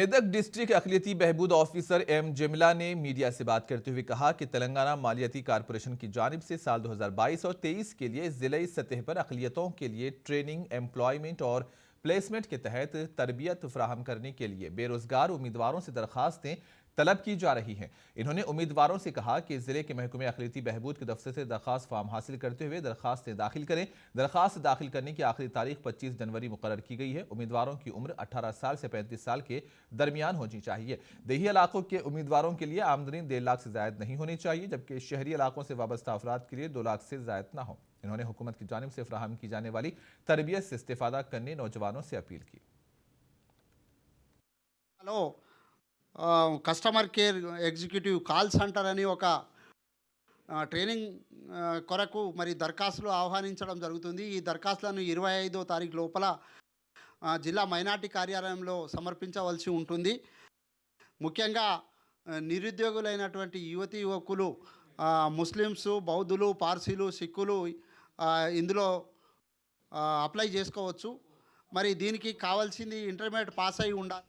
Medak district अक़लियती बहबूद officer M जमिला ने media से बात करते हुए कहा कि तेलंगाना मालियाती कॉरपोरेशन की जानिब से साल 2022 और 23 के लिए ज़िले सतह पर अक़लियतों के लिए ट्रेनिंग, एम्प्लॉयमेंट और प्लेसमेंट के तहत तरबियत फराहम करने के लिए बेरोजगार उम्मीदवारों से दरखास्तें तलब की जा रही हैं। इन्होंने उम्मीदवारों से कहा कि जिले के महकमे अक़लियती बहबूद के दफ्तर से दरखास्त फार्म हासिल करते हुए दरखास्तें दाखिल करें। दरखास्त दाखिल करने की आखिरी तारीख 25 जनवरी मुकर्रर की गई है। उम्मीदवारों की उम्र 18 साल से 35 साल के दरमियान होनी चाहिए। देही इलाकों के उम्मीदवारों के लिए आमदनी 1.5 लाख से ज़ायद नहीं होनी चाहिए, जबकि शहरी इलाकों से वाबस्ता अफराद के लिए 2 लाख से ज़ायद न हो। इन्होंने हुकूमत की जानिब से फराहम की जाने वाली तरबियत से इस्तेफादा करने नौजवानों से अपील की। Customer care executive call centre అని ఒక ట్రైనింగ్ కొరకు మరి దరఖాస్తులు ఆహ్వానించడం జరుగుతుంది. ఈ దరఖాస్తులను 25వ తారీఖు లోపల జిల్లా మైనార్టీ కార్యాలయంలో సమర్పించవలసి ఉంటుంది. ముఖ్యంగా నిరుద్యోగులైనటువంటి యువతీ యువకులు, ముస్లిమ్స్, బౌద్ధులు, పార్సీలు, సిక్కులు ఇందులో అప్లై చేసుకోవచ్చు. మరి దీనికి కావాల్సింది ఇంటర్మీడియట్ పాస్ అయి ఉండాలి.